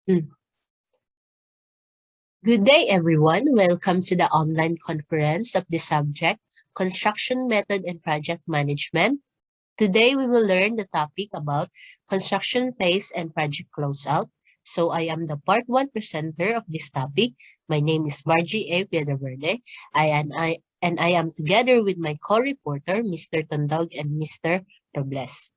Mm. Good day, everyone. Welcome to the online conference of the subject Construction Method and Project Management. Today, we will learn the topic about construction phase and project closeout. So, I am the part 1 presenter of this topic. My name is Margie A. Piedraverde. I am together with my co-reporter, Mr. Tondog and Mr. Robles.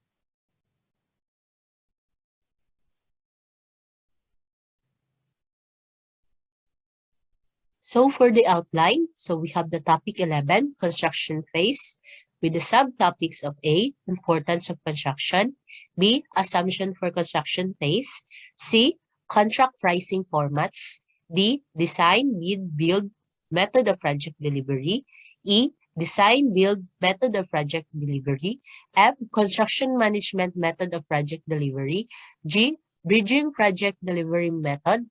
So for the outline, we have the topic 11, construction phase, with the subtopics of A, importance of construction, B, assumption for construction phase, C, contract pricing formats, D, design, bid, build, method of project delivery, E, design, build, method of project delivery, F, construction management method of project delivery, G, bridging project delivery method,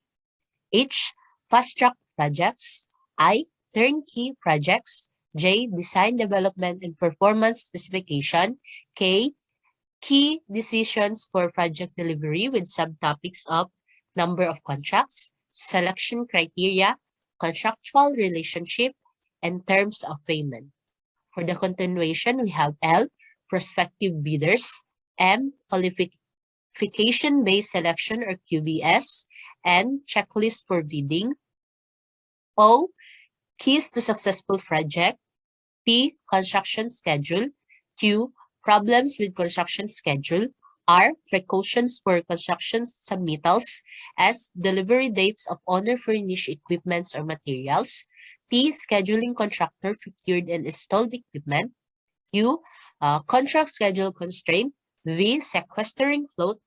H, fast-track projects, I, turnkey projects, J, design development and performance specification, K, key decisions for project delivery with subtopics of number of contracts, selection criteria, contractual relationship, and terms of payment. For the continuation, we have L, prospective bidders, M, qualification-based selection or QBS, N, checklist for bidding, O, keys to successful project, P, construction schedule, Q, problems with construction schedule, R, precautions for construction submittals, S, delivery dates of owner-furnished equipments or materials, T, scheduling contractor procured and installed equipment, U, contract schedule constraint, V, sequestering float,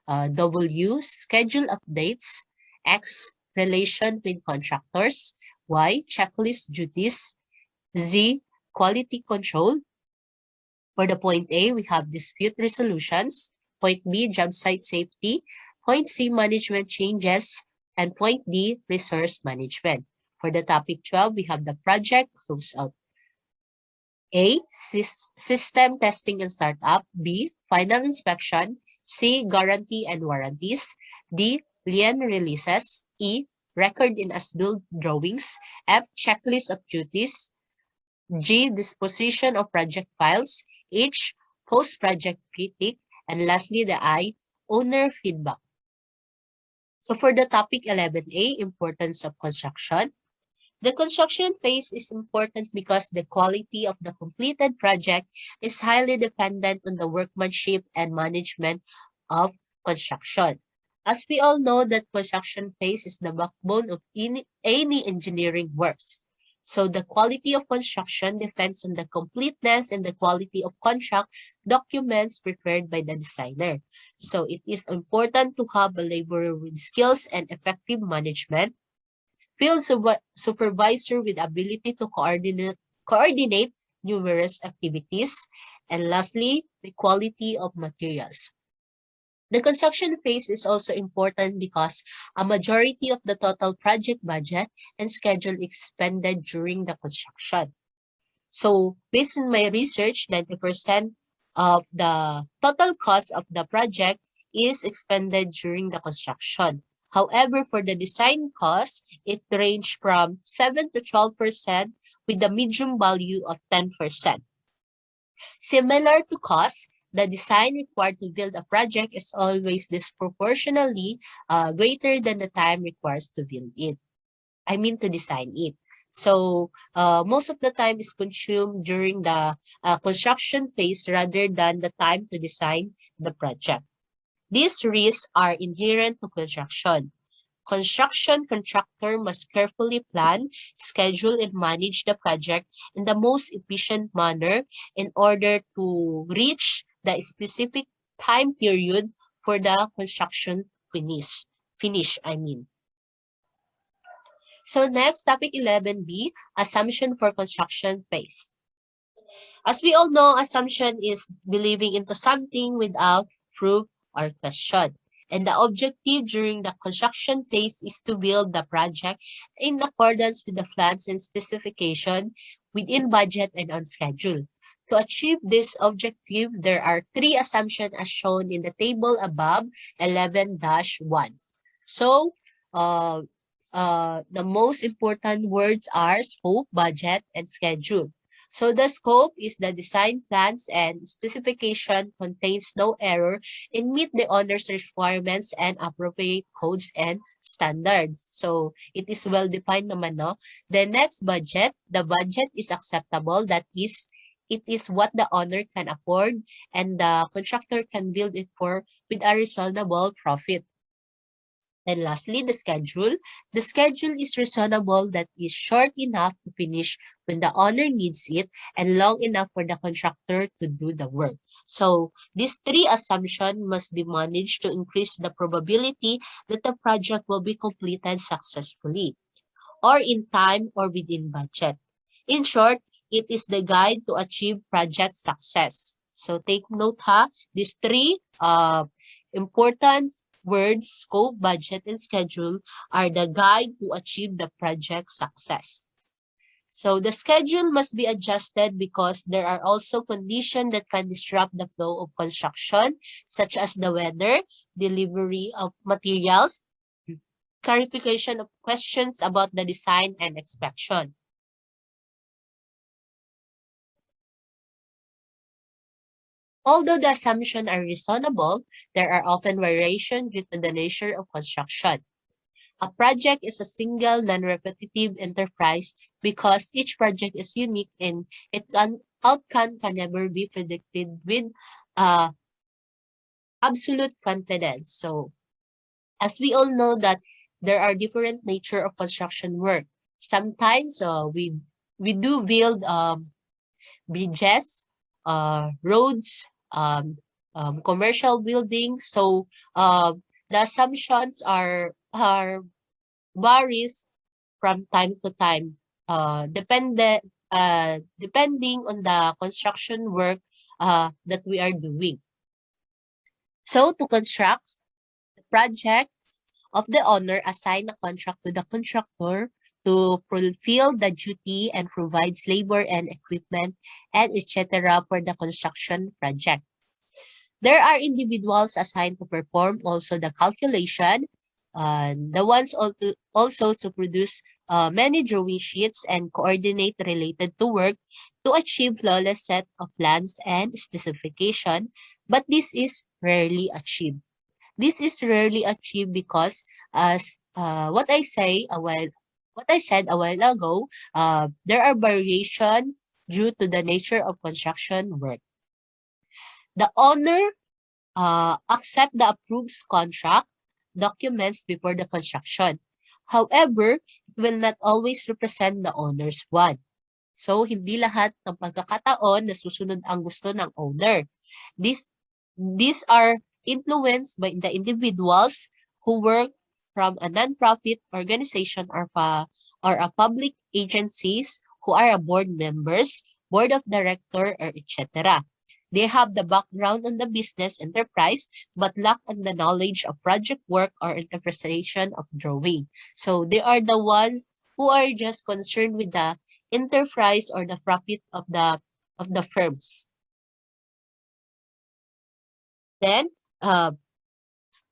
W, schedule updates, X, relation with contractors, Y, checklist duties, Z, quality control. For the point A, we have dispute resolutions, point B, job site safety, point C, management changes, and point D, resource management. For the topic 12, we have the project closeout. A, system testing and startup, B, final inspection, C, guarantee and warranties, D, lien releases, E, record in as-built drawings, F, checklist of duties, G, disposition of project files, H, post-project critique, and lastly, the I, owner feedback. So for the topic 11A, importance of construction, the construction phase is important because the quality of the completed project is highly dependent on the workmanship and management of construction. As we all know that construction phase is the backbone of any engineering works. So the quality of construction depends on the completeness and the quality of contract documents prepared by the designer. So it is important to have a laborer with skills and effective management, field supervisor with ability to coordinate numerous activities, and lastly, the quality of materials. The construction phase is also important because a majority of the total project budget and schedule expended during the construction. So based on my research, 90% of the total cost of the project is expended during the construction. However, for the design cost, it ranged from 7 to 12% with the medium value of 10%. Similar to cost, the design required to build a project is always disproportionately greater than the time required to build it. To design it. So most of the time is consumed during the construction phase rather than the time to design the project. These risks are inherent to construction. Construction contractor must carefully plan, schedule, and manage the project in the most efficient manner in order to reach the specific time period for the construction finish. So next, topic 11B, assumption for construction phase. As we all know, assumption is believing into something without proof or question. And the objective during the construction phase is to build the project in accordance with the plans and specification within budget and on schedule. To achieve this objective, there are three assumptions as shown in the table above 11-1. So, the most important words are scope, budget, and schedule. So the scope is the design plans and specification contains no error in meet the owner's requirements and appropriate codes and standards. So it is well defined naman, no? The next budget, the budget is acceptable. That is, it is what the owner can afford and the contractor can build it for with a reasonable profit. And lastly, the schedule. The schedule is reasonable, that is short enough to finish when the owner needs it and long enough for the contractor to do the work. So these three assumptions must be managed to increase the probability that the project will be completed successfully, or in time or within budget. In short, it is the guide to achieve project success. So take note ha, these three important words, scope, budget, and schedule are the guide to achieve the project success. So the schedule must be adjusted because there are also conditions that can disrupt the flow of construction, such as the weather, delivery of materials, clarification of questions about the design and inspection. Although the assumptions are reasonable, there are often variations due to the nature of construction. A project is a single, non-repetitive enterprise because each project is unique and outcome can never be predicted with uh, absolute confidence. So, as we all know that there are different nature of construction work. Sometimes we do build bridges, roads, commercial buildings. So the assumptions are varies from time to time, depending on the construction work that we are doing. So to construct the project of the owner, assign a contract to the contractor to fulfill the duty and provides labor and equipment and etc. for the construction project. There are individuals assigned to perform also the calculation, the ones also to produce many drawing sheets and coordinate related to work to achieve flawless set of plans and specification, but this is rarely achieved. This is rarely achieved because, as what I said a while ago, there are variation due to the nature of construction work. The owner accept the approved contract documents before the construction. However, it will not always represent the owner's want. So, hindi lahat ng pagkakataon na susunod ang gusto ng owner. These are influenced by the individuals who work from a non-profit organization or a public agencies who are a board members, board of director, or etc. They have the background on the business enterprise but lack on the knowledge of project work or interpretation of drawing. So they are the ones who are just concerned with the enterprise or the profit of the firms. Then,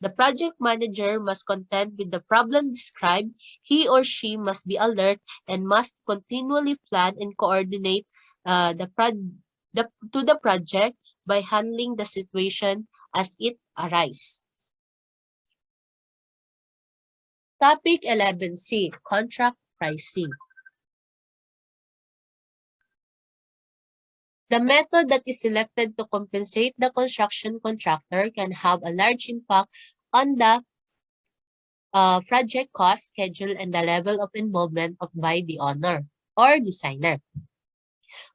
the project manager must contend with the problem described. He or she must be alert and must continually plan and coordinate to the project by handling the situation as it arises. Topic 11C, contract pricing. The method that is selected to compensate the construction contractor can have a large impact on the project cost, schedule, and the level of involvement by the owner or designer.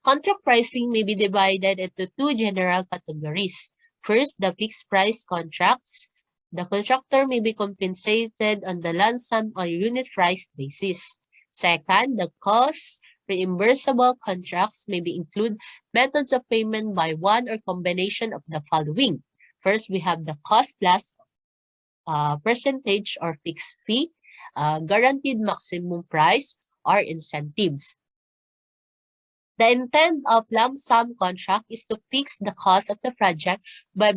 Contract pricing may be divided into two general categories. First, the fixed price contracts. The contractor may be compensated on the lump sum or unit price basis. Second, the cost reimbursable contracts may include methods of payment by one or combination of the following. First, we have the cost plus percentage or fixed fee, guaranteed maximum price, or incentives. The intent of lump sum contract is to fix the cost of the project by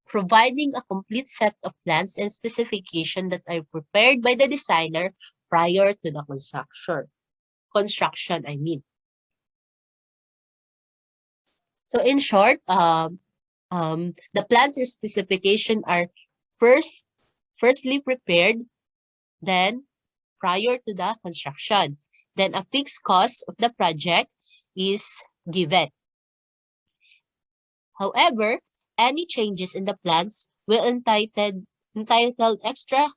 providing a complete set of plans and specifications that are prepared by the designer prior to the construction, I mean. So in short, the plans and specification are firstly prepared, then prior to the construction. Then a fixed cost of the project is given. However, any changes in the plans will entitle extra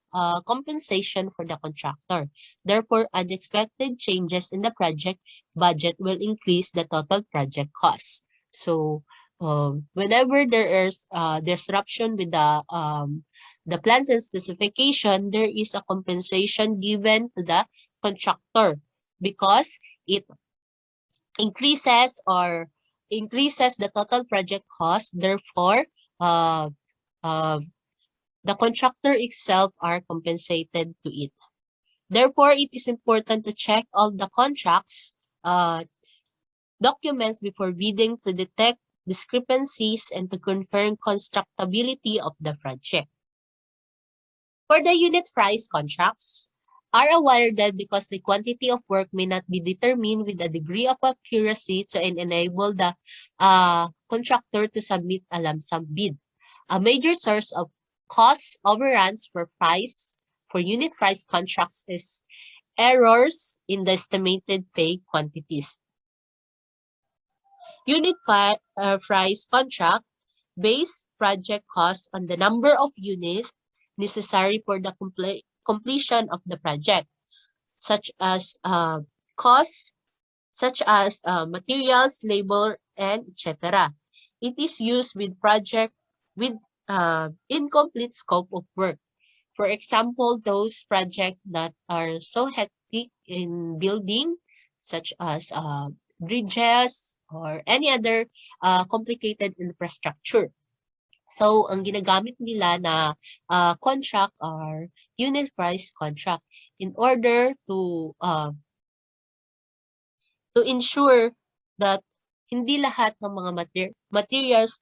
compensation for the contractor. Therefore, unexpected changes in the project budget will increase the total project cost. So, whenever there is disruption with the plans and specification, there is a compensation given to the contractor because it increases the total project cost. Therefore, uh, uh, the contractor itself are compensated to it. Therefore, it is important to check all the contracts documents before bidding to detect discrepancies and to confirm constructability of the project. For the unit price contracts, are awarded because the quantity of work may not be determined with a degree of accuracy to enable the contractor to submit a lump sum bid. A major source of cost overruns for unit price contracts is errors in the estimated pay quantities. Unit price contract base project costs on the number of units necessary for the completion of the project, such as costs, materials, labor, and etc. It is used with project with incomplete scope of work. For example, those projects that are so hectic in building, such as bridges or any other complicated infrastructure. So, ang ginagamit nila na contract or unit price contract in order to ensure that hindi lahat ng mga materials,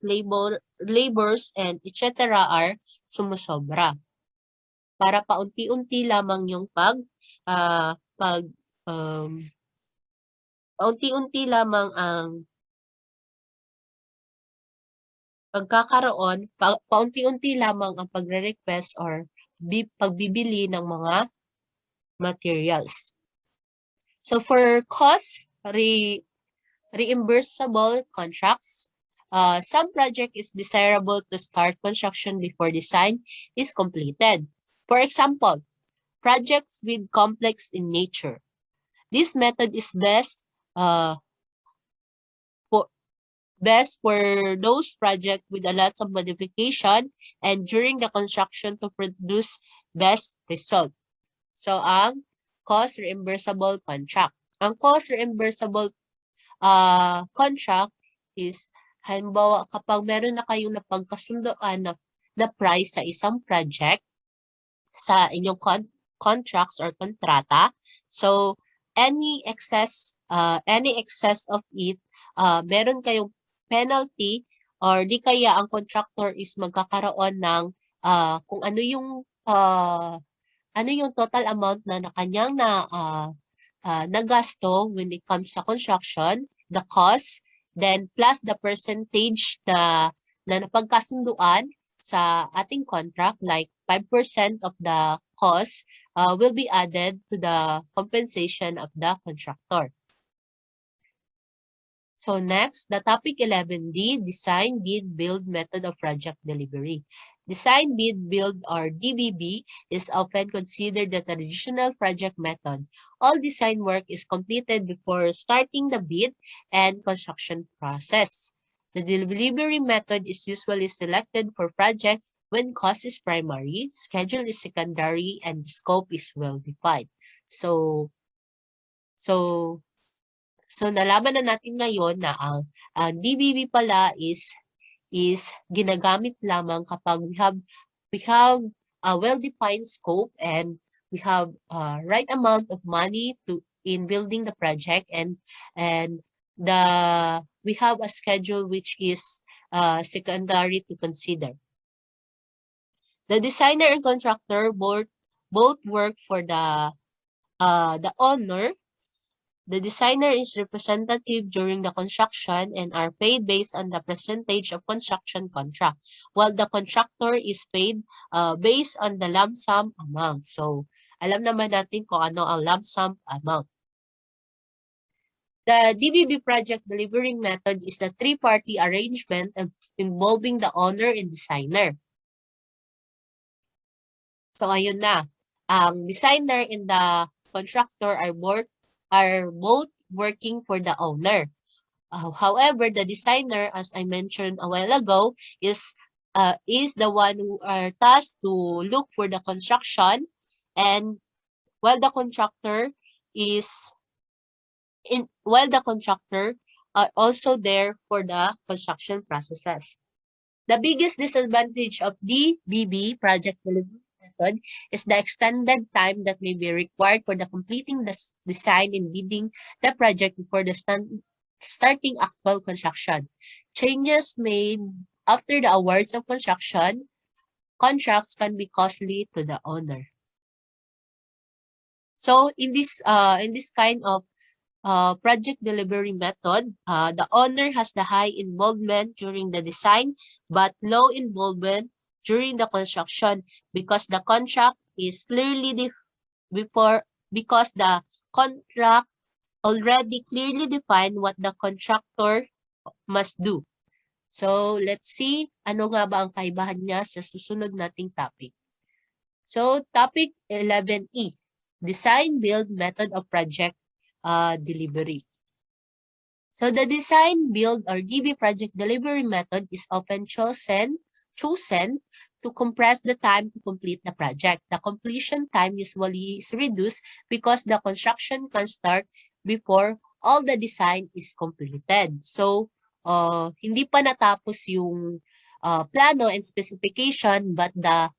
labors, and etc. are sumusobra. Para paunti-unti lamang yung paunti-unti lamang ang pagkakaroon, paunti-unti lamang ang pagre-request or pagbibili ng mga materials. So for cost reimbursable contracts, some project is desirable to start construction before design is completed. For example, projects with complex in nature. This method is best for those projects with a lot of modification and during the construction to produce best result. So, ang cost reimbursable contract. Ang cost reimbursable contract is, halimbawa, kapag meron na kayong napagkasundoan na price sa isang project, sa inyong contracts or kontrata, so any excess of it, meron kayong penalty or di kaya ang contractor is magkakaroon ng kung ano yung total amount na kanyang nagasto when it comes sa construction, the cost, then plus the percentage na napagkasunduan sa ating contract, like 5% of the cost will be added to the compensation of the contractor. So next, the topic 11D, Design, Bid, Build Method of Project Delivery. Design, Bid, Build, or DBB is often considered the traditional project method. All design work is completed before starting the bid and construction process. The delivery method is usually selected for projects when cost is primary, schedule is secondary, and the scope is well defined. So nalaman na natin ngayon na ang DBB pala is ginagamit lamang kapag we have a well-defined scope and we have right amount of money in building the project and we have a schedule which is secondary to consider. The designer and contractor both work for the owner. The designer is representative during the construction and are paid based on the percentage of construction contract, while the contractor is paid based on the lump sum amount. So, alam naman natin kung ano ang lump sum amount. The DBB project delivering method is the three-party arrangement involving the owner and designer. So, ayun na. Ang designer and the contractor are both working for the owner. However, the designer, as I mentioned a while ago, is the one who are tasked to look for the construction, and while the contractor are also there for the construction processes. The biggest disadvantage of DBB project delivery method is the extended time that may be required for the completing the design and bidding the project before the starting actual construction. Changes made after the awards of construction contracts can be costly to the owner. So in this kind of project delivery method, the owner has the high involvement during the design but low involvement during the construction because the contract is because the contract already clearly defined what the contractor must do. So, let's see ano nga ba ang kaibahan niya sa susunod nating topic. So, topic 11E, Design Build Method of Project Delivery. So, the Design Build or DB project delivery method is often chosen to compress the time to complete the project. The completion time usually is reduced because the construction can start before all the design is completed. So, hindi pa natapos yung plano and specification but the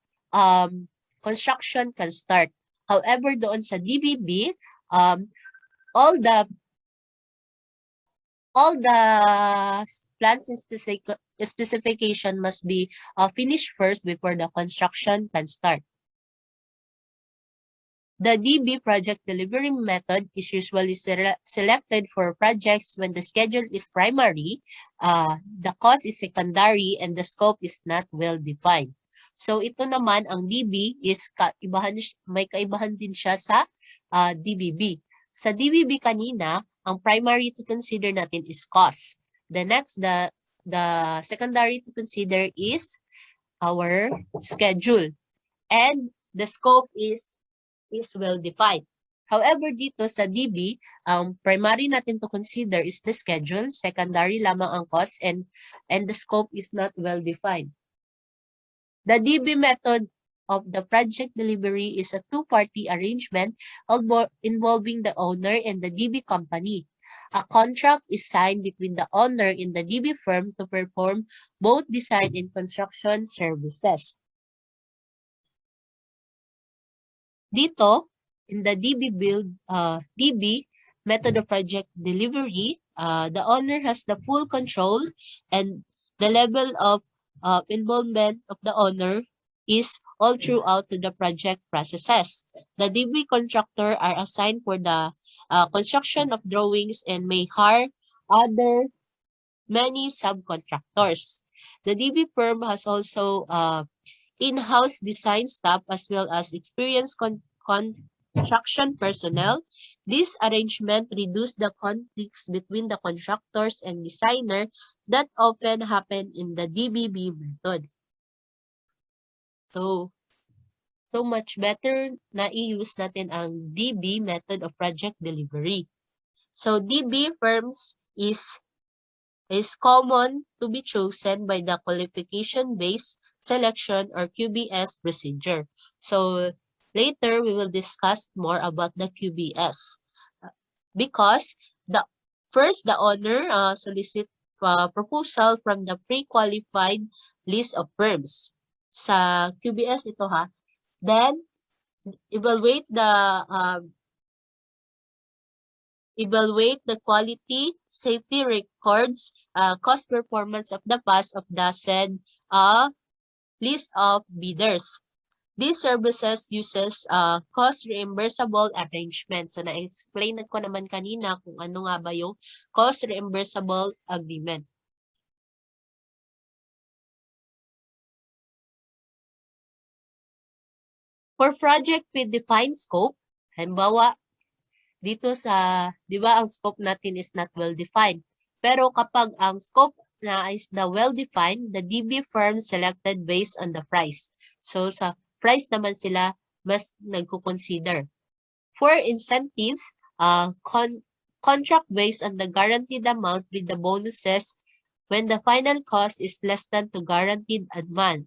construction can start. However, doon sa DBB, all the plans and specification must be finished first before the construction can start. The DB project delivery method is usually selected for projects when the schedule is primary, the cost is secondary, and the scope is not well defined. So ito naman, ang DB is may kaibahan din siya sa DBB. Sa DBB kanina, ang primary to consider natin is cost. The secondary to consider is our schedule. And the scope is well defined. However, dito sa DB, ang primary natin to consider is the schedule, secondary lamang ang cost, and the scope is not well defined. The DB method of the project delivery is a two-party arrangement involving the owner and the DB company. A contract is signed between the owner and the DB firm to perform both design and construction services. Dito, in the DB method of project delivery, the owner has the full control and the level of involvement of the owner is all throughout to the project processes. The DB contractor are assigned for the construction of drawings and may hire many subcontractors. The DB firm has also in-house design staff as well as experienced construction personnel. This arrangement reduced the conflicts between the contractors and designer that often happen in the DBB method. So much better na i-use natin ang DB method of project delivery. So DB firms is common to be chosen by the qualification-based selection or QBS procedure. So later we will discuss more about the QBS because the owner solicit proposal from the pre-qualified list of firms. Sa QBS ito ha. Then evaluate the quality, safety records, cost performance of the past of the said list of bidders. These services uses cost reimbursable arrangement. So na-explain ko naman kanina kung ano nga ba yung cost reimbursable agreement. For project with defined scope, halimbawa, dito sa, di ba, ang scope natin is not well-defined. Pero kapag ang scope na is na well-defined, the DB firm selected based on the price. So, sa price naman sila mas nagko-consider. For incentives, contract based on the guaranteed amount with the bonuses when the final cost is less than the guaranteed amount.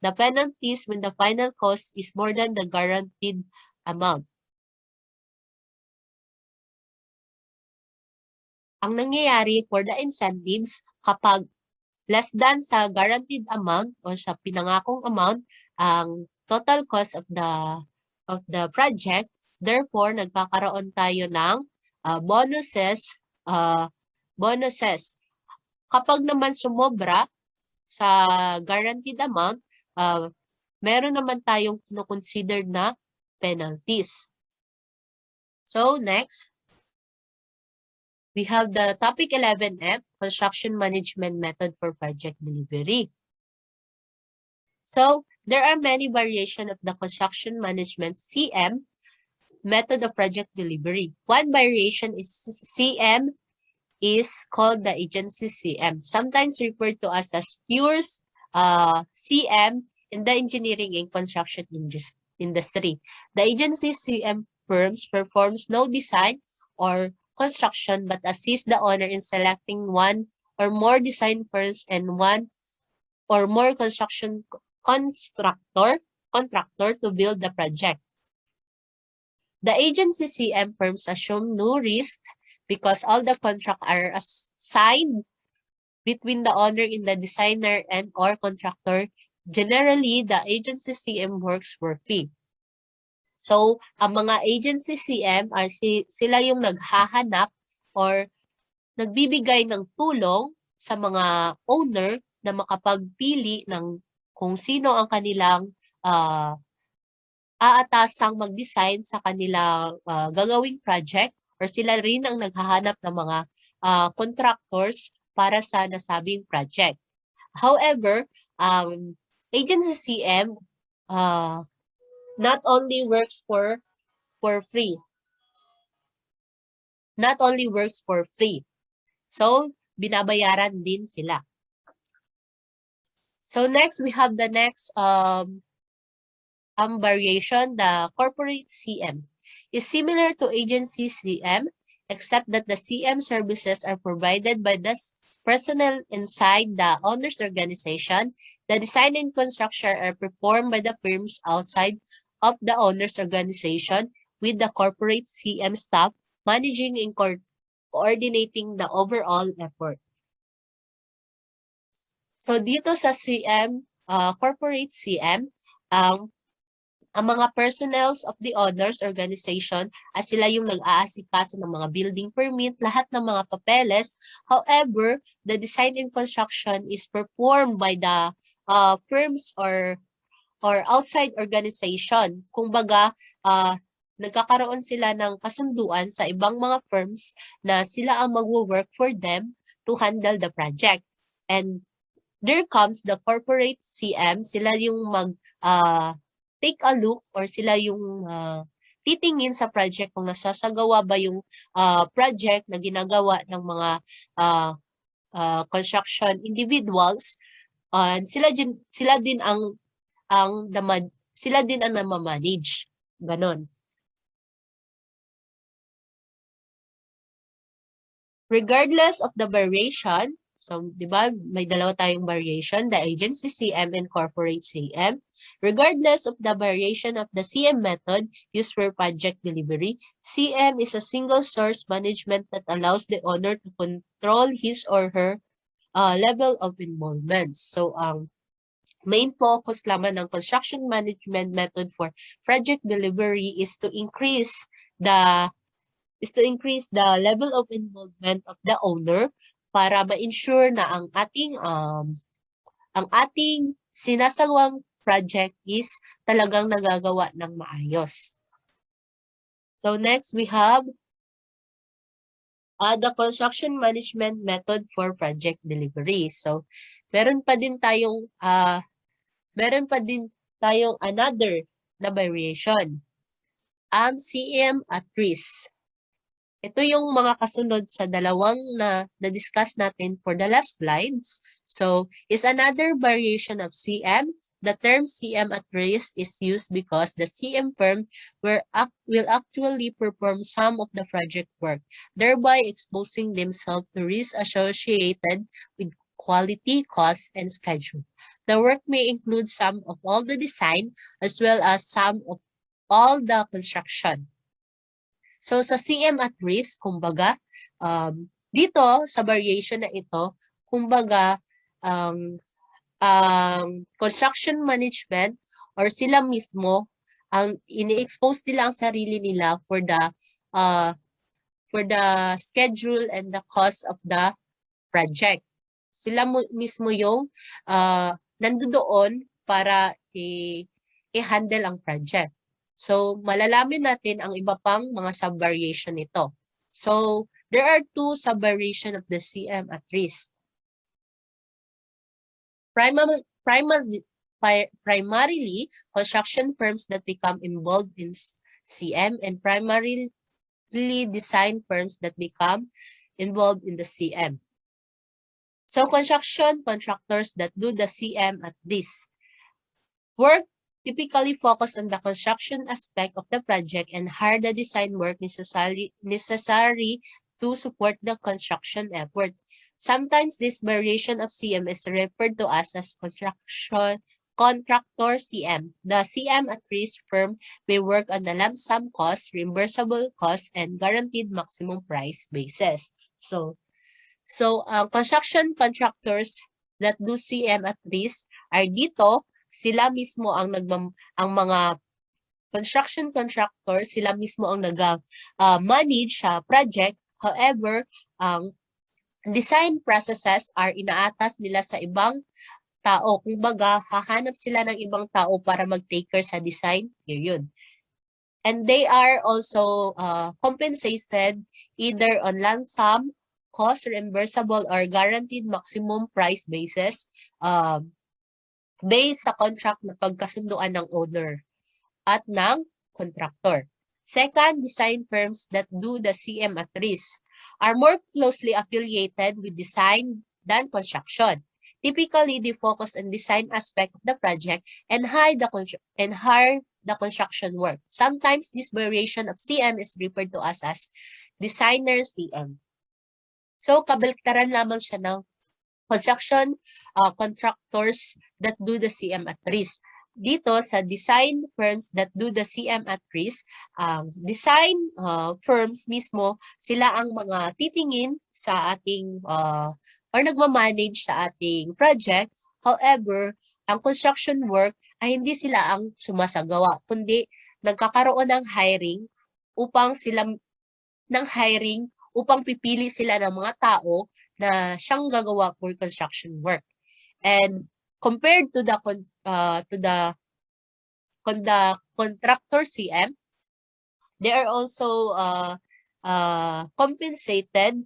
The penalties when the final cost is more than the guaranteed amount. Ang nangyayari for the incentives, kapag less than sa guaranteed amount o sa pinangakong amount, ang total cost of the project, therefore, nagkakaroon tayo ng bonuses. Kapag naman sumobra sa guaranteed amount, meron naman tayong kino-consider na penalties. So, next, we have the topic 11F, construction management method for project delivery. So, there are many variations of the construction management CM method of project delivery. One variation is CM is called the agency CM, sometimes referred to as pure CM in the engineering and construction industry. The agency CM firms performs no design or construction but assist the owner in selecting one or more design firms and one or more construction contractor to build the project. The agency CM firms assume no risk because all the contracts are assigned between the owner and the designer and or contractor. Generally, the agency CM works for fee. So, ang mga agency CM are sila yung naghahanap or nagbibigay ng tulong sa mga owner na makapagpili ng kung sino ang kanilang aatasang mag-design sa kanilang gagawing project, or sila rin ang naghahanap ng mga contractors para sa nasabing project. However, agency CM not only works for free. Not only works for free. So, binabayaran din sila. So, next, we have the next variation, the corporate CM. Is similar to agency CM, except that the CM services are provided by the personnel inside the owner's organization. The design and construction are performed by the firms outside of the owner's organization, with the corporate CM staff managing and coordinating the overall effort. So dito sa CM, corporate CM, ang mga personnels of the owner's organization ay sila yung nag-aasikaso ng mga building permit, lahat ng mga papeles. However, the design and construction is performed by the firms or outside organization. Kumbaga, nagkakaroon sila ng kasunduan sa ibang mga firms na sila ang magwo-work for them to handle the project. And there comes the corporate CM, sila yung take a look or sila yung titingin sa project kung nasasagawa ba yung project na ginagawa ng mga construction individuals. Sila din ang namamanage. Ganon. Regardless of the variation, so, di ba, may dalawa tayong variation, the agency CM and corporate CM. Regardless of the variation of the CM method used for project delivery, CM is a single source management that allows the owner to control his or her level of involvement. So, ang main focus lamang ng construction management method for project delivery is to increase the level of involvement of the owner para ma-ensure na ang ating sinasagawang project is talagang nagagawa ng maayos. So next, we have the construction management method for project delivery. So meron pa din tayong another na variation. Ang CM at risk. Ito yung mga kasunod sa dalawang na-discuss natin for the last slides. So, is another variation of CM. The term CM at risk is used because the CM firm will actually perform some of the project work, thereby exposing themselves to risks associated with quality, cost, and schedule. The work may include some of all the design as well as some of all the construction. So, sa CM at risk, kumbaga, dito, sa variation na ito, kumbaga, construction management or sila mismo, ang ini-expose nila ang sarili nila for the schedule and the cost of the project. Sila mismo yung nandoon para i-handle ang project. So, malalaman natin ang iba pang mga sub-variation nito. So, there are two sub-variation of the CM at risk. Primarily, construction firms that become involved in CM and primarily design firms that become involved in the CM. So, construction contractors that do the CM at risk work typically focus on the construction aspect of the project and hire the design work necessary to support the construction effort. Sometimes this variation of CM is referred to as construction contractor CM. The CM at risk firm may work on the lump sum cost, reimbursable cost, and guaranteed maximum price basis. So construction contractors that do CM at risk are dito. Sila mismo ang mga construction contractors, sila mismo ang nag-manage sa project. However, ang design processes are inaatas nila sa ibang tao. Kumbaga, hahanap sila ng ibang tao para mag-take sa design period. And they are also compensated either on lump sum, cost reimbursable, or guaranteed maximum price basis based sa contract na pagkasunduan ng owner at ng contractor. Second, design firms that do the CM at risk are more closely affiliated with design than construction. Typically, they focus on design aspect of the project and hire the construction work. Sometimes, this variation of CM is referred to as designer CM. So, kabaliktaran lamang siya ng construction contractors that do the CM at risk. Dito sa design firms that do the CM at risk, design firms mismo, sila ang mga titingin sa ating or nagmamanage sa ating project. However, ang construction work ay hindi sila ang sumasagawa, kundi nagkakaroon ng hiring upang pipili sila ng mga tao na siyang gagawa for construction work. And compared to the contractor CM, they are also compensated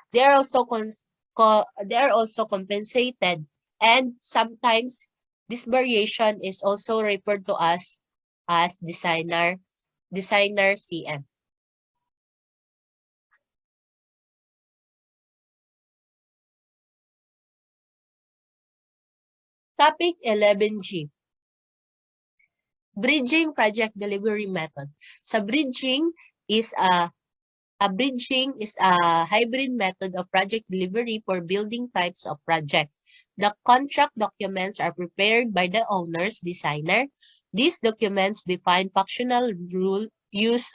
they are also compensated, and sometimes this variation is also referred to as designer CM. Topic 11G. Bridging project delivery method. So bridging is a hybrid method of project delivery for building types of project. The contract documents are prepared by the owner's designer. These documents define functional rule, use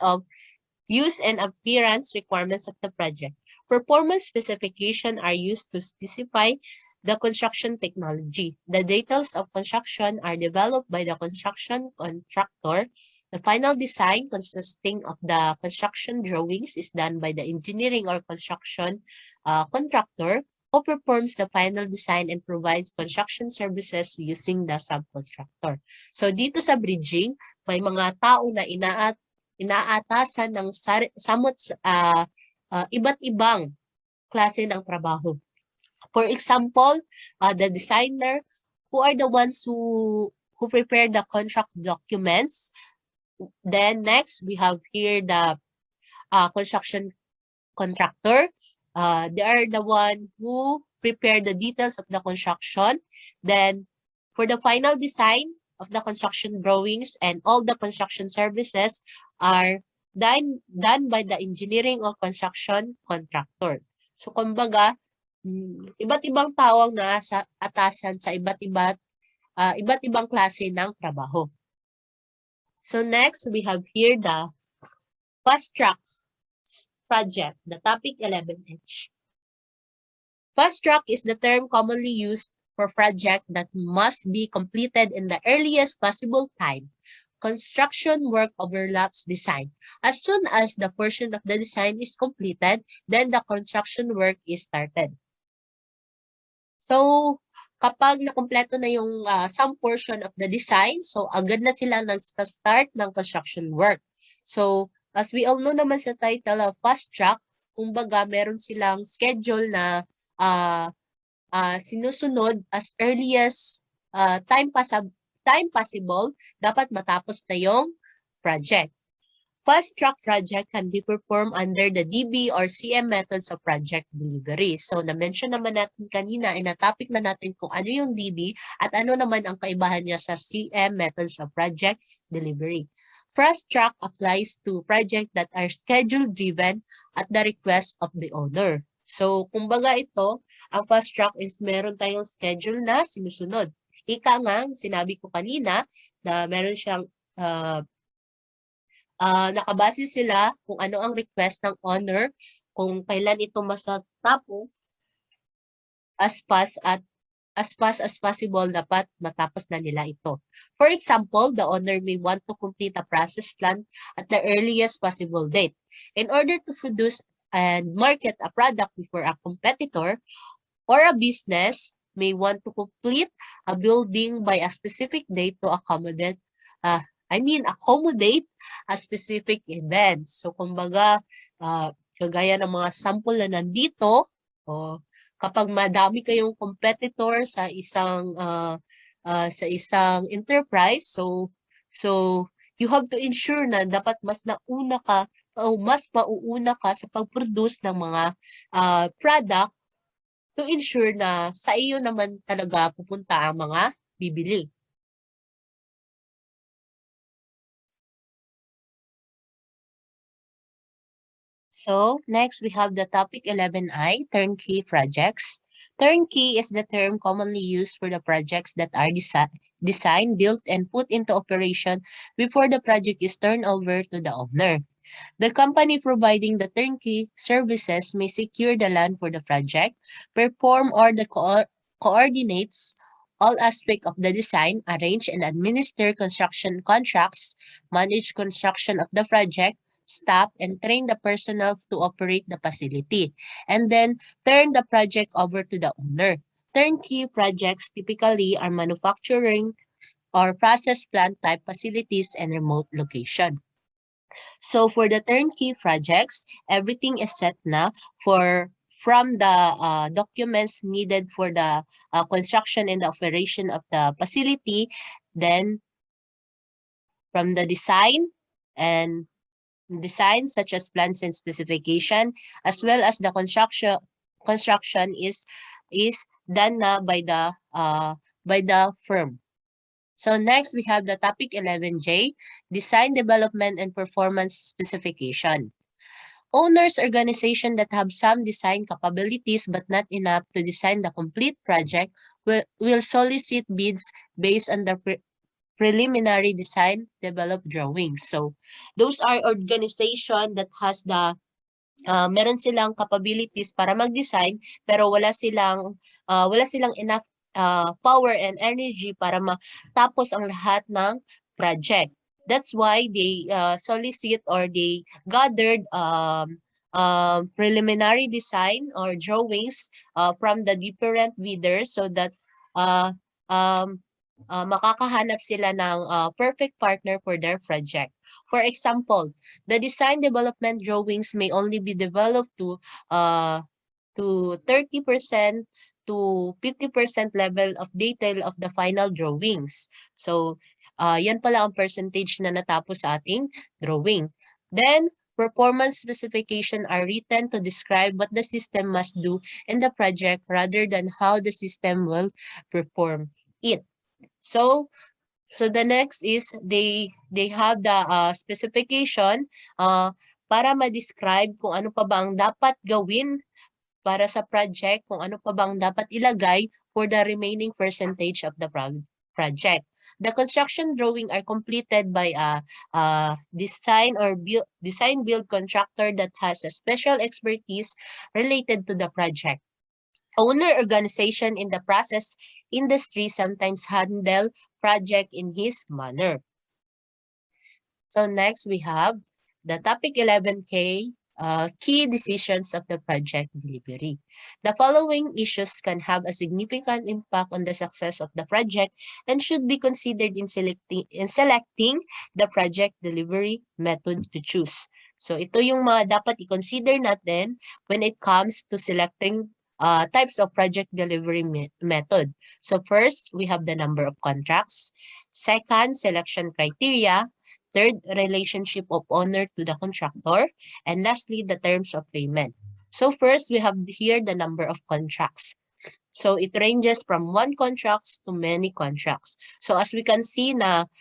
and appearance requirements of the project. Performance specifications are used to specify the construction technology. The details of construction are developed by the construction contractor. The final design consisting of the construction drawings is done by the engineering or construction contractor. who performs the final design and provides construction services using the subcontractor. So dito sa bridging, may mga tao na inaatasan ng iba't ibang klase ng trabaho. For example, the designer, who are the ones who prepare the contract documents. Then next, we have here the construction contractor. They are the one who prepare the details of the construction. Then, for the final design of the construction drawings and all the construction services are done by the engineering or construction contractor. So, kumbaga, iba't ibang tao ang nasa atasan sa iba't ibang klase ng trabaho. So next, we have here the fast track project, the topic 11H. Fast track is the term commonly used for project that must be completed in the earliest possible time. Construction work overlaps design. As soon as the portion of the design is completed, then the construction work is started. So, kapag nakumpleto na yung some portion of the design, so agad na sila nag-start ng construction work. So, as we all know naman sa title of fast track, kumbaga meron silang schedule na sinusunod as early as time possible, dapat matapos na yung project. Fast track project can be performed under the DB or CM methods of project delivery. So, na-mention naman natin kanina, na-topic na natin kung ano yung DB at ano naman ang kaibahan niya sa CM methods of project delivery. Fast track applies to projects that are schedule-driven at the request of the owner. So, kumbaga ito, ang fast track is meron tayong schedule na sinusunod. Ika nga, sinabi ko kanina na meron siyang nakabase sila kung ano ang request ng owner, kung kailan ito masatapos, as fast as possible, dapat matapos na nila ito. For example, the owner may want to complete a process plan at the earliest possible date. In order to produce and market a product before a competitor, or a business may want to complete a building by a specific date to accommodate a specific event. So, kumbaga, kagaya ng mga sample na nandito, kapag madami kayong competitor sa isang enterprise, so you have to ensure na dapat mas nauna ka o mas mauuna ka sa pag-produce ng mga product to ensure na sa iyo naman talaga pupunta ang mga bibili. So, next we have the topic 11I, turnkey projects. Turnkey is the term commonly used for the projects that are designed, built, and put into operation before the project is turned over to the owner. The company providing the turnkey services may secure the land for the project, perform or coordinates all aspects of the design, arrange and administer construction contracts, manage construction of the project, staff, and train the personnel to operate the facility, and then turn the project over to the owner. Turnkey projects typically are manufacturing or process plant type facilities and remote location. So for the turnkey projects, everything is set na from the documents needed for the construction and the operation of the facility, then from the design such as plans and specification, as well as the construction is done na by the firm. So next we have the topic 11J, design, development, and performance specification. Owners organizations that have some design capabilities but not enough to design the complete project will solicit bids based on the preliminary design developed drawings. So those are organization that has the meron silang capabilities para mag-design pero wala silang enough power and energy para matapos ang lahat ng project. That's why they solicit or they gathered preliminary design or drawings from the different bidders so that makakahanap sila ng perfect partner for their project. For example, the design development drawings may only be developed to 30% to 50% level of detail of the final drawings. So, yan pala ang percentage na natapos sa ating drawing. Then, performance specification are written to describe what the system must do in the project rather than how the system will perform it. So the next is they have the specification para ma-describe kung ano pa bang dapat gawin para sa project, kung ano pa bang dapat ilagay for the remaining percentage of the project. The construction drawing are completed by a design build contractor that has a special expertise related to the project. Owner organization in the process industry sometimes handle project in his manner. So next we have the topic 11K, key decisions of the project delivery. The following issues can have a significant impact on the success of the project and should be considered in selecting the project delivery method to choose. So ito yung mga dapat i-consider natin when it comes to selecting types of project delivery method. So first, we have the number of contracts. Second, selection criteria. Third, relationship of owner to the contractor. And lastly, the terms of payment. So first, we have here the number of contracts. So it ranges from one contracts to many contracts. So as we can see na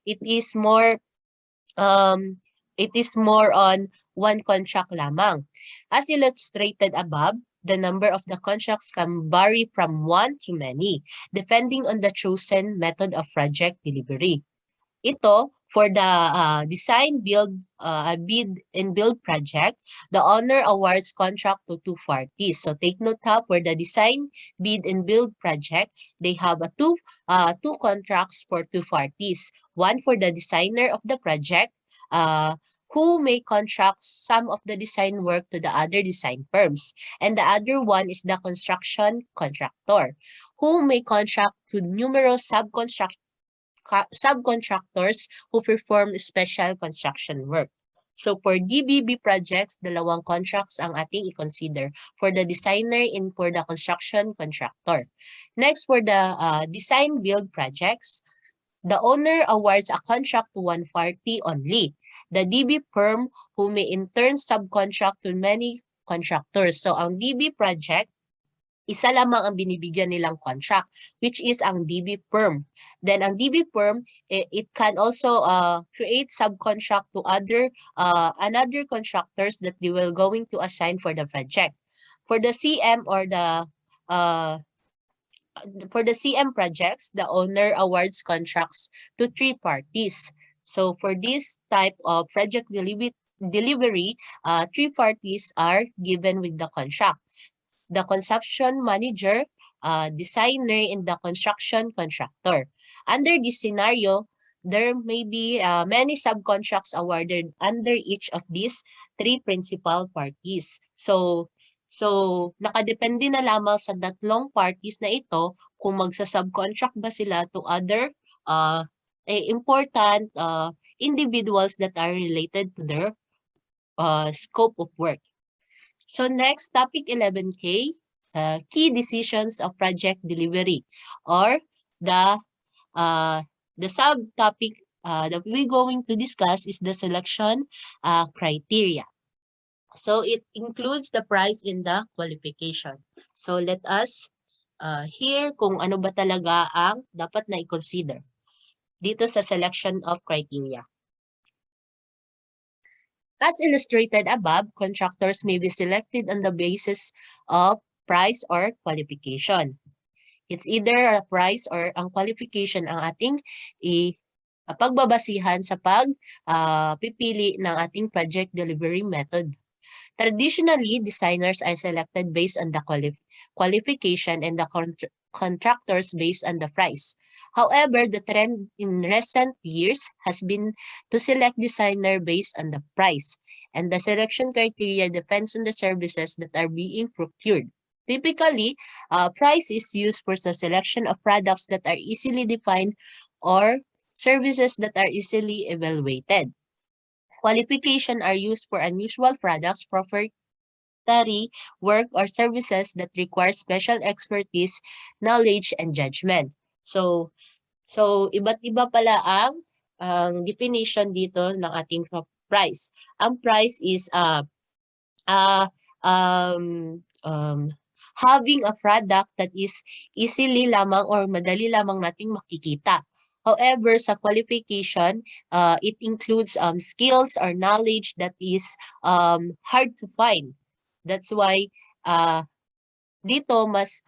it is more on one contract lamang. As illustrated above, the number of the contracts can vary from one to many, depending on the chosen method of project delivery. Ito, for the design, bid and build project, the owner awards contract to two parties. So take note ha, for the design, bid and build project, they have two contracts for two parties. One for the designer of the project, who may contract some of the design work to the other design firms. And the other one is the construction contractor, who may contract to numerous subcontractors who perform special construction work. So for DBB projects, dalawang contracts ang ating i-consider, for the designer and for the construction contractor. Next, for the design build projects, the owner awards a contract to one party only, the DB firm, who may in turn subcontract to many contractors. So ang DB project, isa lamang ang binibigyan nilang contract, which is ang DB firm. Then ang DB firm, it can also create subcontract to another contractors that they will going to assign for the project. For the CM or for the CM projects, the owner awards contracts to three parties. So for this type of project delivery, three parties are given with the contract: the consumption manager, designer, and the construction contractor. Under this scenario, there may be many subcontracts awarded under each of these three principal parties. So nakadepende na lamang sa tatlong parties na ito kung magsa-subcontract ba sila to other important individuals that are related to their scope of work. So next, topic 11K, key decisions of project delivery, or the subtopic that we're going to discuss is the selection criteria. So it includes the price in the qualification. So let us hear kung ano ba talaga ang dapat na i-consider dito sa selection of criteria. As illustrated above, contractors may be selected on the basis of price or qualification. It's either a price or ang qualification ang ating pagbabasihan sa pagpipili ng ating project delivery method. Traditionally, designers are selected based on the qualification and the contractors based on the price. However, the trend in recent years has been to select designer based on the price, and the selection criteria depends on the services that are being procured. Typically, price is used for the selection of products that are easily defined or services that are easily evaluated. Qualification are used for unusual products, proprietary work, or services that require special expertise, knowledge, and judgment. So iba't iba pala ang definition dito ng ating price. Ang price is uh, having a product that is easily lamang or madali lamang nating makikita. However, sa qualification, it includes skills or knowledge that is hard to find. That's why dito mas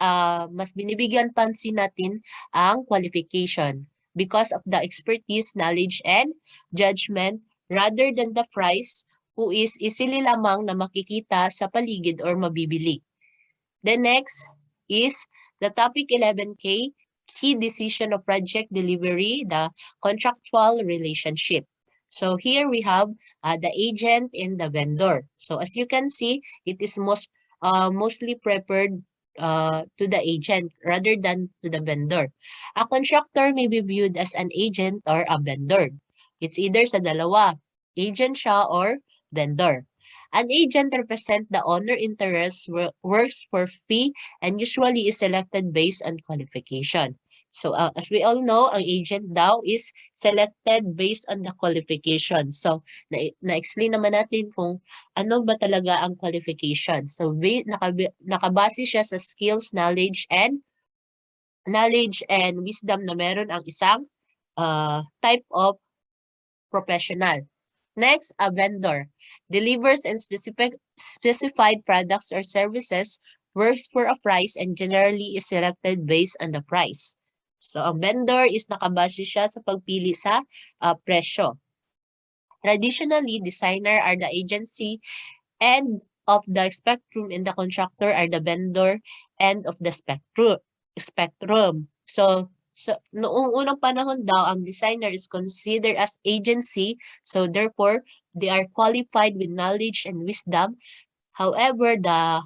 binibigyan pansin natin ang qualification because of the expertise, knowledge, and judgment rather than the price who is easily lamang na makikita sa paligid or mabibili. The next is the topic 11K, key decision of project delivery, the contractual relationship. So here we have the agent and the vendor. So as you can see, it is mostly preferred to the agent rather than to the vendor. A contractor may be viewed as an agent or a vendor. It's either sa dalawa, agent siya or vendor. An agent represents the owner interest, works for fee, and usually is selected based on qualification. So as we all know, ang agent daw is selected based on the qualification. So na-explain naman natin kung ano ba talaga ang qualification. So nakabase siya sa skills, knowledge and wisdom na meron ang isang type of professional. Next, a vendor delivers and specified products or services, works for a price, and generally is selected based on the price. So, ang vendor is nakabase siya sa pagpili sa presyo. Traditionally, designer are the agency end of the spectrum and the contractor are the vendor end of the spectrum. So noong unang panahon daw, ang designer is considered as agency, so therefore, they are qualified with knowledge and wisdom. However, the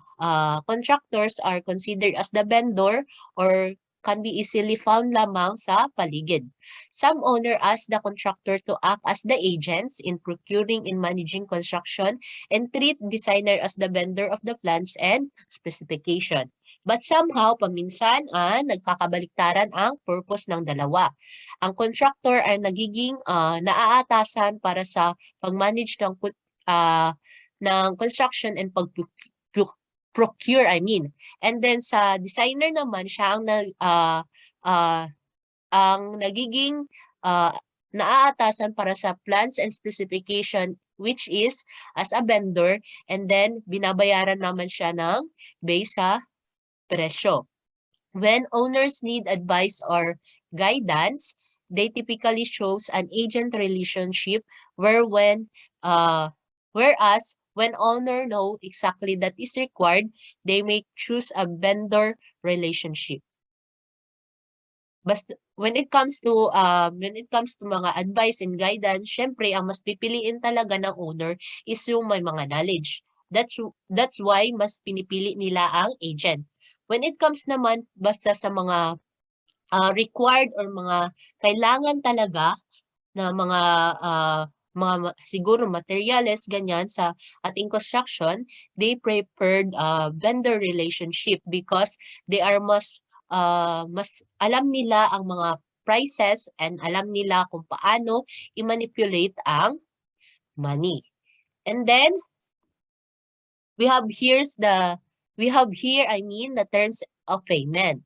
contractors are considered as the vendor or can be easily found lamang sa paligid. Some owner ask the contractor to act as the agents in procuring and managing construction and treat designer as the vendor of the plans and specification. But somehow, paminsan, nagkakabaliktaran ang purpose ng dalawa. Ang contractor ay nagiging naaatasan para sa pag-manage ng construction and procure, And then sa designer naman, siya ang nagiging naaatasan para sa plans and specification, which is as a vendor, and then binabayaran naman siya ng base sa presyo. When owners need advice or guidance, they typically choose an agent relationship whereas when owner know exactly that is required, they may choose a vendor relationship. Basta when it comes to mga advice and guidance, syempre ang mas pipiliin talaga ng owner is yung may mga knowledge. That's why mas pinipili nila ang agent. When it comes naman basta sa mga required or mga kailangan talaga na mga siguro materials ganyan sa ating construction, they preferred vendor relationship because they are mas alam nila ang mga prices and alam nila kung paano i-manipulate ang money. And then we have here the terms of payment.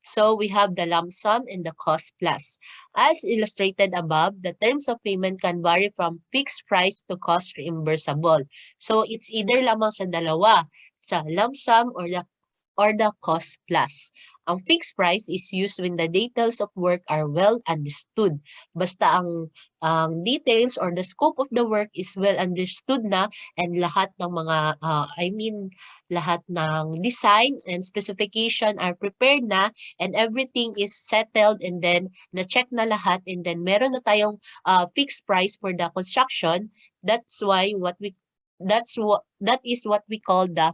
So we have the lump sum and the cost plus. As illustrated above, the terms of payment can vary from fixed price to cost reimbursable. So it's either lamang sa dalawa, sa lump sum or the cost plus. Ang fixed price is used when the details of work are well understood. Basta ang details or the scope of the work is well understood na, and lahat ng mga, lahat ng design and specification are prepared na, and everything is settled, and then na-check na lahat, and then meron na tayong fixed price for the construction. That is what we call the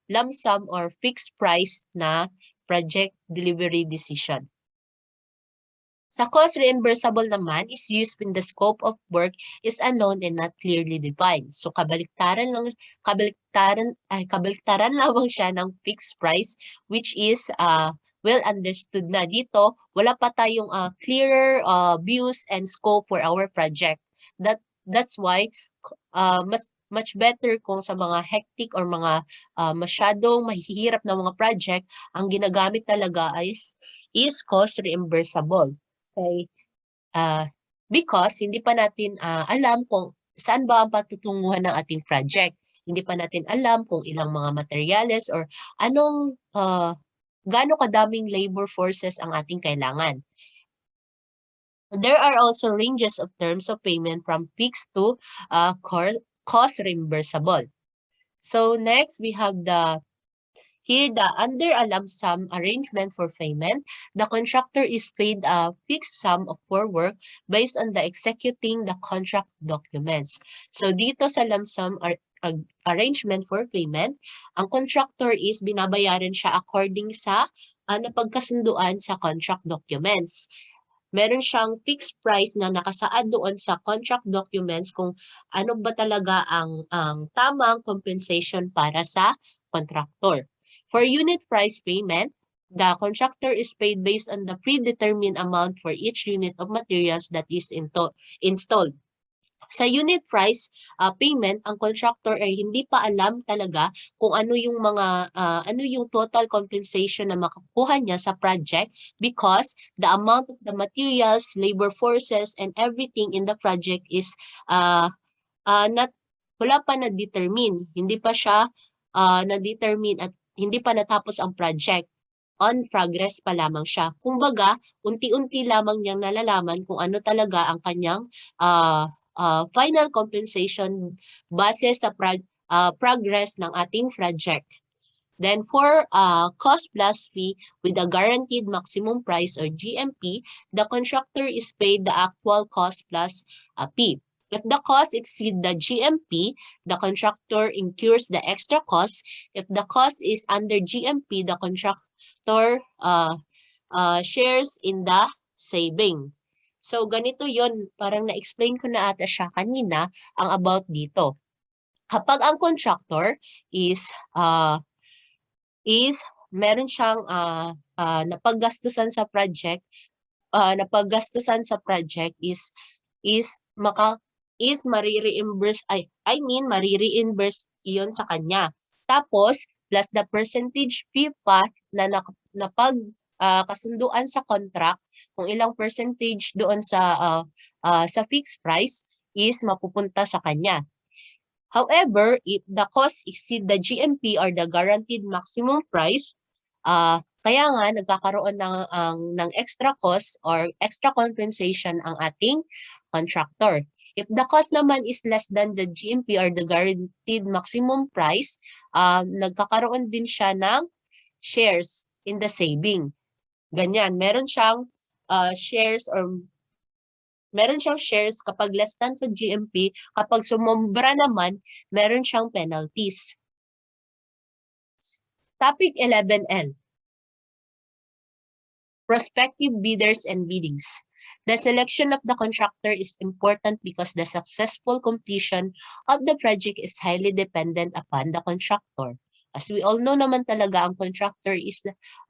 lump sum or fixed price na project delivery decision. Sa cost reimbursable naman is used when the scope of work is unknown and not clearly defined. So kabaliktaran lamang siya ng fixed price, which is well understood na. Dito wala pa tayong clearer views and scope for our project. That's why much better kung sa mga hectic or mga masyadong mahihirap na mga project, ang ginagamit talaga is cost reimbursable. Okay? Because hindi pa natin alam kung saan ba ang patutunguhan ng ating project. Hindi pa natin alam kung ilang mga materyales or anong gaano kadaming labor forces ang ating kailangan. There are also ranges of terms of payment from fixed to cost reimbursable. So next, we have under a lump sum arrangement for payment, the contractor is paid a fixed sum for work based on the executing the contract documents. So dito sa lump sum arrangement for payment, ang contractor is binabayaran siya according sa napagkasunduan sa contract documents. Meron siyang fixed price na nakasaad doon sa contract documents kung ano ba talaga ang tamang compensation para sa contractor. For unit price payment, the contractor is paid based on the predetermined amount for each unit of materials that is installed. Sa unit price payment, ang contractor ay hindi pa alam talaga kung ano yung total compensation na makukuha niya sa project, because the amount of the materials, labor forces, and everything in the project is wala pa na-determine. Hindi pa siya na-determine at hindi pa natapos ang project. On progress pa lamang siya. Kumbaga, unti-unti lamang niyang nalalaman kung ano talaga ang kanyang final compensation base sa progress ng ating project. Then for cost plus fee with a guaranteed maximum price or GMP, the contractor is paid the actual cost plus P. If the cost exceed the GMP, the contractor incurs the extra cost. If the cost is under GMP, the contractor shares in the saving. So ganito yon, parang na-explain ko na ata siya kanina ang about dito. Kapag ang contractor is meron siyang napaggastusan sa project, is mari-reimburse mari-reimburse iyon sa kanya. Tapos plus the percentage fee pa na kasunduan sa contract, kung ilang percentage doon sa fixed price is mapupunta sa kanya. However, if the cost exceed the GMP or the guaranteed maximum price, kaya nga nagkakaroon ng extra cost or extra compensation ang ating contractor. If the cost naman is less than the GMP or the guaranteed maximum price, nagkakaroon din siya ng shares in the saving. Ganyan, meron siyang shares kapag less than sa GMP, kapag sumobra naman, meron siyang penalties. Topic 11L. Prospective bidders and biddings. The selection of the contractor is important because the successful completion of the project is highly dependent upon the contractor. As we all know naman talaga, ang contractor is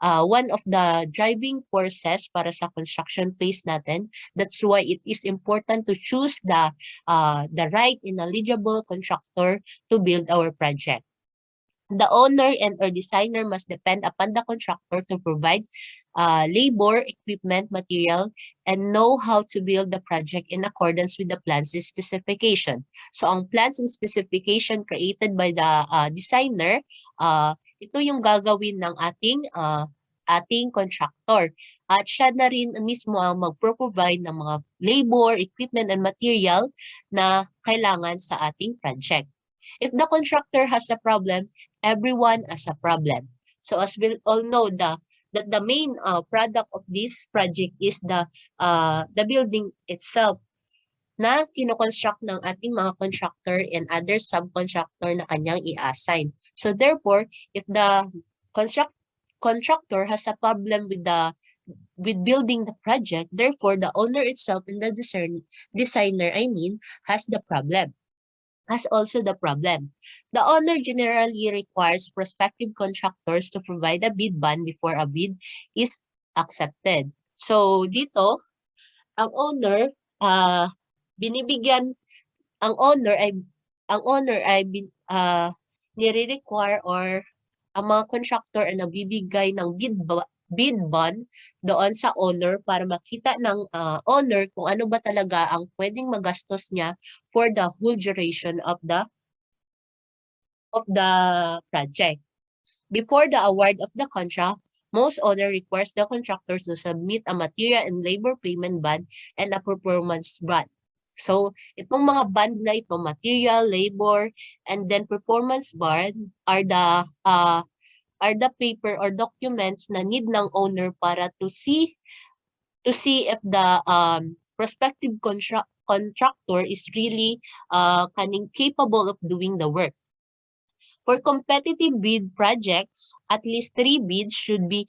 one of the driving forces para sa construction phase natin. That's why it is important to choose the right and eligible contractor to build our project. The owner and or designer must depend upon the contractor to provide labor, equipment, material, and know how to build the project in accordance with the plans and specification. So ang plans and specification created by the designer, ito yung gagawin ng ating ating contractor. At siya na rin mismo ang magpro-provide ng mga labor, equipment, and material na kailangan sa ating project. If the contractor has a problem, everyone has a problem. So as we all know, that the main product of this project is the building itself na kinoconstruct ng ating mga contractor and other subcontractor na kanyang i-assign. So therefore, if the contractor has a problem with building the project, therefore the owner itself and the designer, has the problem. Has also the problem. The owner generally requires prospective contractors to provide a bid bond before a bid is accepted. So dito, ang owner binibigyan ang owner ay nire-require or ang mga contractor ay nabibigay ng bid bond doon sa owner para makita ng owner kung ano ba talaga ang pwedeng magastos niya for the whole duration of the project. Before the award of the contract, most owner requires the contractors to submit a material and labor payment bond and a performance bond. So, itong mga bond na ito, material, labor, and then performance bond are the paper or documents na need ng owner para to see if the prospective contractor is really capable of doing the work. For competitive bid projects, at least 3 bids should be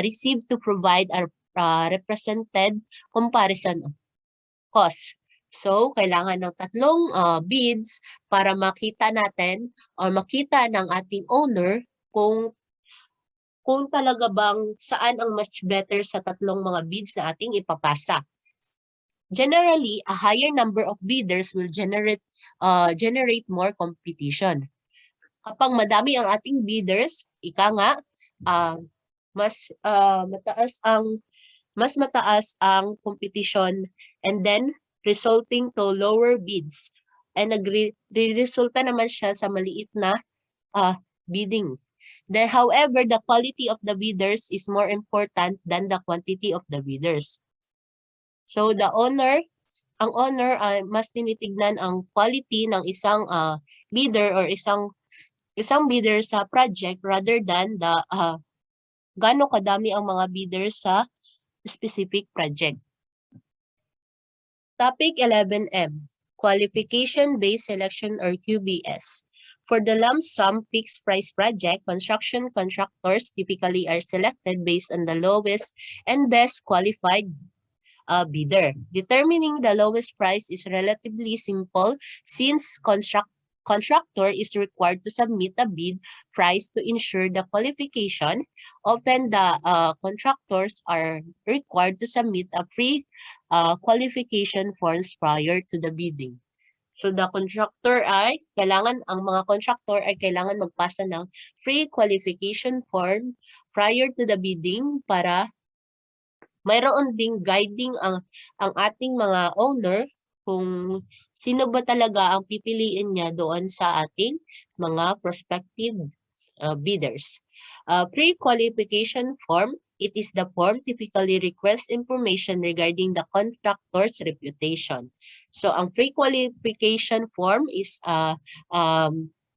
received to provide a represented comparison of cost. So, kailangan ng 3 bids para makita natin or makita ng ating owner kung talaga bang saan ang much better sa 3 mga bids na ating ipapasa. Generally, a higher number of bidders will generate more competition. Kapag madami ang ating bidders, mas mataas ang competition, and then resulting to lower bids. And resulta naman siya sa maliit na bidding. Then, however, the quality of the bidders is more important than the quantity of the bidders. So ang owner mas tinitignan ang quality ng isang bidder or isang bidder sa project rather than the gaano kadami ang mga bidders sa specific project. Topic 11M, Qualification-Based Selection or QBS. For the lump sum fixed price project, construction contractors typically are selected based on the lowest and best qualified bidder. Determining the lowest price is relatively simple since contractor is required to submit a bid price to ensure the qualification. Often the contractors are required to submit a pre-qualification forms prior to the bidding. So ang mga contractor ay kailangan magpasa ng pre-qualification form prior to the bidding para mayroon ding guiding ang ating mga owner kung sino ba talaga ang pipiliin niya doon sa ating mga prospective bidders. Pre-qualification form, it is the form typically requests information regarding the contractor's reputation. So ang pre-qualification form is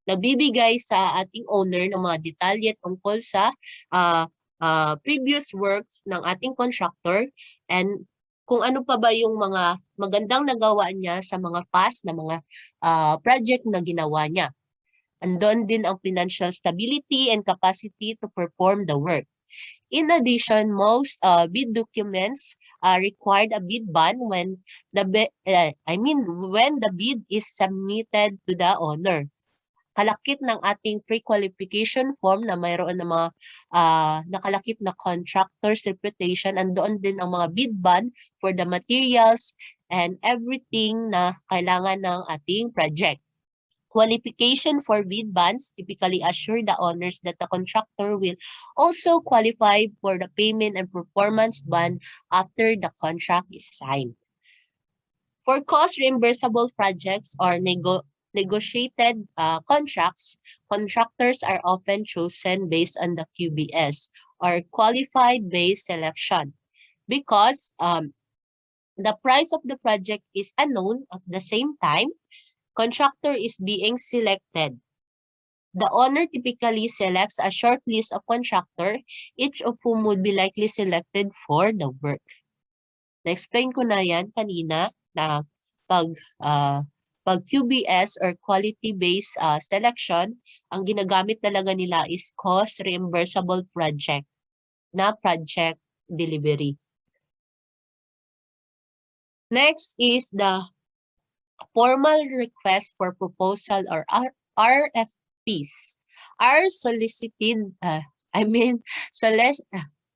nagbibigay sa ating owner ng mga detalye tungkol sa previous works ng ating contractor and kung ano pa ba yung mga magandang nagawa niya sa mga past na mga project na ginawa niya. Andun din ang financial stability and capacity to perform the work. In addition, most bid documents required a bid bond when the bid is submitted to the owner. Kalakip ng ating pre-qualification form na mayroon ng mga nakalakip na contractor's reputation, andoon din ang mga bid bond for the materials and everything na kailangan ng ating project. Qualification for bid bonds typically assure the owners that the contractor will also qualify for the payment and performance bond after the contract is signed. For cost reimbursable projects or negotiated contracts, contractors are often chosen based on the QBS or qualified based selection because the price of the project is unknown at the same time, contractor is being selected. The owner typically selects a short list of contractor, each of whom would be likely selected for the work. Na-explain ko na yan kanina na pag, pag QBS or quality-based selection, ang ginagamit talaga nila is cost reimbursable project na project delivery. Next is the formal request for proposal or RFPs are solicited,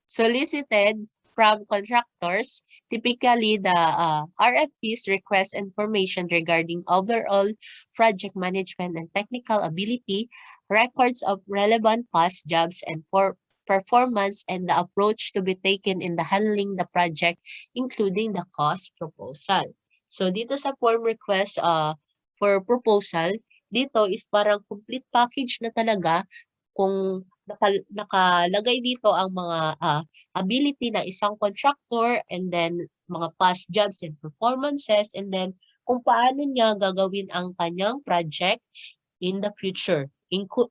solicited from contractors. Typically, the RFPs request information regarding overall project management and technical ability, records of relevant past jobs and performance, and the approach to be taken in the handling the project, including the cost proposal. So dito sa form request for proposal, dito is parang complete package na talaga kung nakalagay dito ang mga ability ng isang contractor and then mga past jobs and performances and then kung paano niya gagawin ang kanyang project in the future,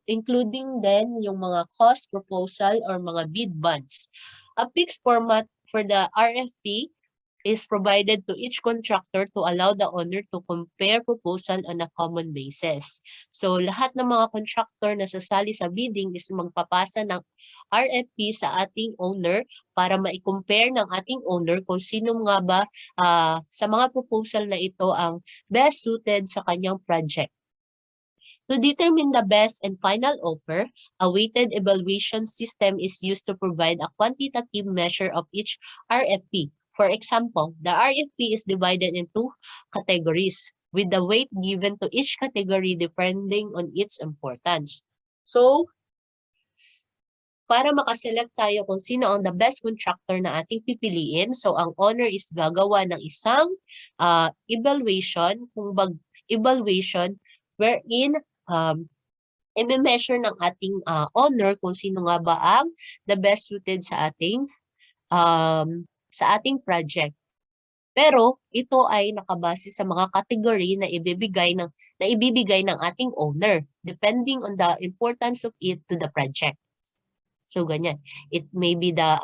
including then yung mga cost proposal or mga bid bonds. A fixed format for the RFP is provided to each contractor to allow the owner to compare proposal on a common basis. So lahat ng mga contractor na sasali sa bidding is magpapasa ng RFP sa ating owner para ma-compare ng ating owner kung sino nga ba sa mga proposal na ito ang best suited sa kanyang project. To determine the best and final offer, a weighted evaluation system is used to provide a quantitative measure of each RFP. For example, the RFP is divided into categories, with the weight given to each category depending on its importance. So, para makaselect tayo kung sino ang the best contractor na ating pipiliin, so ang owner is gagawa ng isang evaluation, evaluation wherein i-measure ng ating owner kung sino nga ba ang the best suited sa ating project. Pero ito ay nakabase sa mga category na ibibigay ng ating owner depending on the importance of it to the project. So ganyan. It may be the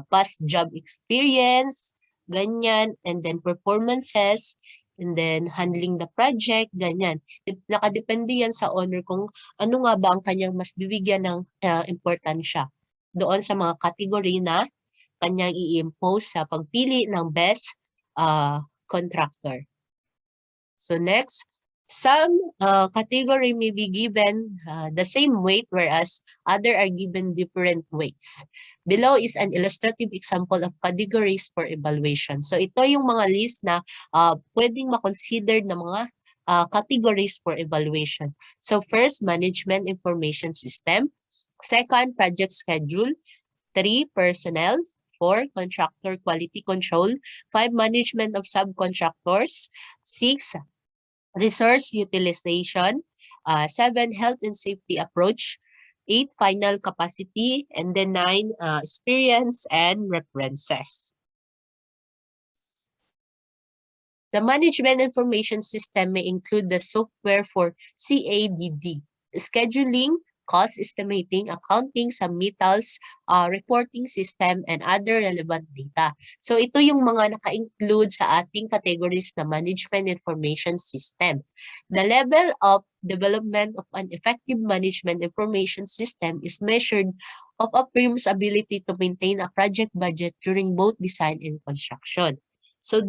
past job experience, ganyan, and then performances, and then handling the project, ganyan. Nakadepende yan sa owner kung ano nga ba ang kanyang mas bibigyan ng importansya doon sa mga category na kanyang i-impose sa pagpili ng best contractor. So next, some category may be given the same weight whereas other are given different weights. Below is an illustrative example of categories for evaluation. So ito yung mga list na pwedeng makonsider na mga categories for evaluation. So first, management information system. Second, project schedule. 3, personnel. 4, contractor quality control. 5, management of subcontractors. 6, resource utilization. 7, health and safety approach. 8, final capacity. And then 9, experience and references. The management information system may include the software for CADD, scheduling, cost estimating, accounting, submittals, reporting system, and other relevant data. So ito yung mga naka-include sa ating categories na management information system. The level of development of an effective management information system is measured of a firm's ability to maintain a project budget during both design and construction. So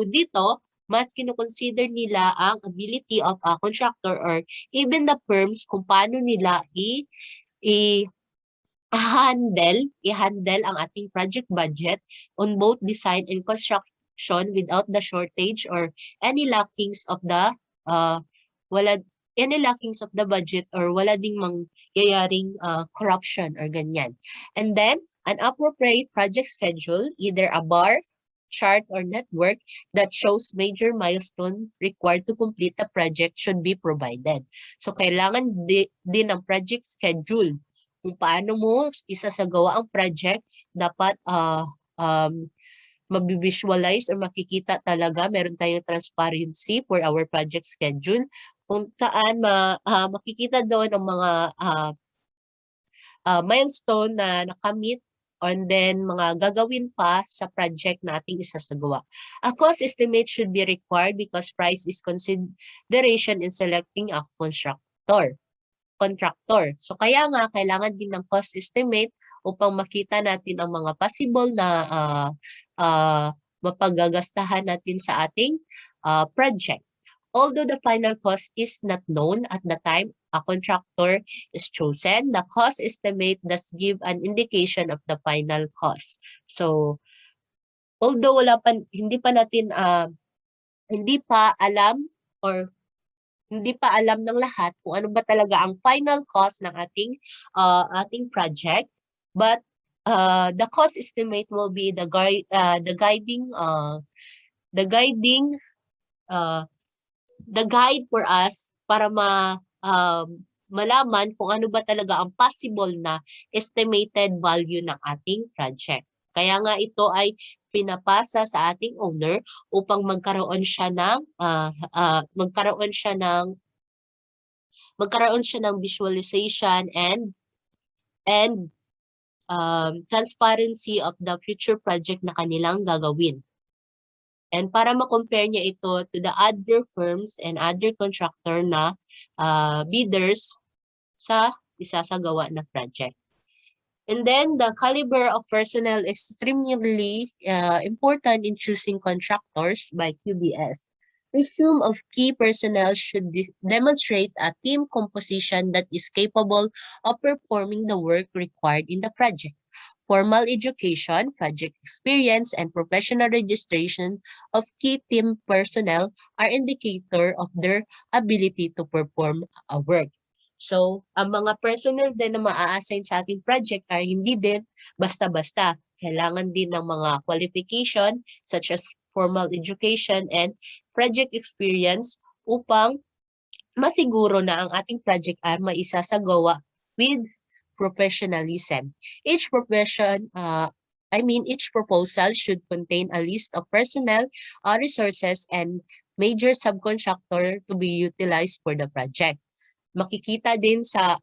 dito, mas kinoconsider nila ang ability of a contractor or even the firms kung paano nila i-handle ang ating project budget on both design and construction without the shortage or any lackings of the budget or wala ding mangyayaring corruption or ganyan. And then, an appropriate project schedule, either a bar chart or network that shows major milestone required to complete the project should be provided. So kailangan din ng project schedule. Kung paano mo isasagawa ang project, dapat mabivisualize or makikita talaga, meron tayong transparency for our project schedule kung saan makikita doon ang mga milestone na nakamit and then mga gagawin pa sa project na ating isasagawa. A cost estimate should be required because price is consideration in selecting a contractor. So kaya nga kailangan din ng cost estimate upang makita natin ang mga possible na mapagagastahan natin sa ating project. Although the final cost is not known at the time a contractor is chosen, the cost estimate does give an indication of the final cost. So, although hindi pa natin hindi pa alam or hindi pa alam ng lahat kung ano ba talaga ang final cost ng ating project, but the cost estimate will be the guide for us para malaman kung ano ba talaga ang possible na estimated value ng ating project. Kaya nga ito ay pinapasa sa ating owner upang magkaroon siya ng visualization and transparency of the future project na kanilang gagawin. And para ma-compare niya ito to the other firms and other contractor na bidders sa isasagawa na project. And then the caliber of personnel is extremely important in choosing contractors by QBS. Resume of key personnel should demonstrate a team composition that is capable of performing the work required in the project. Formal education, project experience, and professional registration of key team personnel are indicator of their ability to perform a work. So, ang mga personnel din na maa-assign sa ating project ay hindi din basta-basta. Kailangan din ng mga qualification such as formal education and project experience upang masiguro na ang ating project ay maisasagawa with professionalism. Each proposal should contain a list of personnel, resources, and major subcontractor to be utilized for the project. Makikita din sa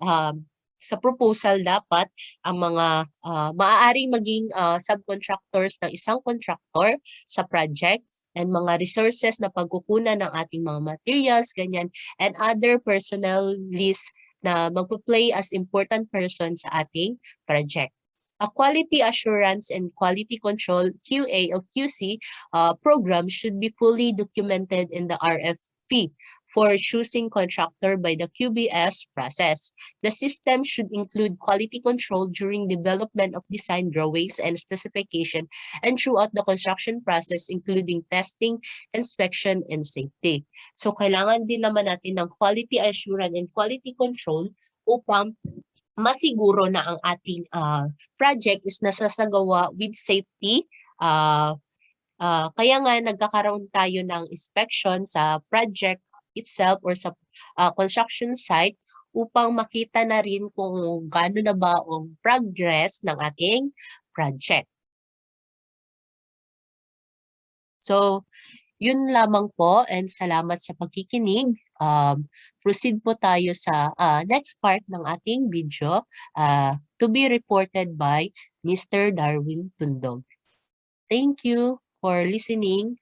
proposal dapat ang mga maaaring maging subcontractors ng isang contractor sa project and mga resources na pagkukunan ng ating mga materials, ganyan, and other personnel list na magpo-play as important person sa ating project. A quality assurance and quality control QA or QC program should be fully documented in the RFP for choosing contractor by the QBS process. The system should include quality control during development of design drawings and specification and throughout the construction process including testing, inspection, and safety. So kailangan din naman natin ng quality assurance and quality control upang masiguro na ang ating project is nasasagawa with safety. Kaya nga nagkakaroon tayo ng inspection sa project itself or sa construction site upang makita na rin kung gaano na ba ang progress ng ating project. So, yun lamang po and salamat sa pagkikinig. Proceed po tayo sa next part ng ating video to be reported by Mr. Darwin Tundog. Thank you for listening.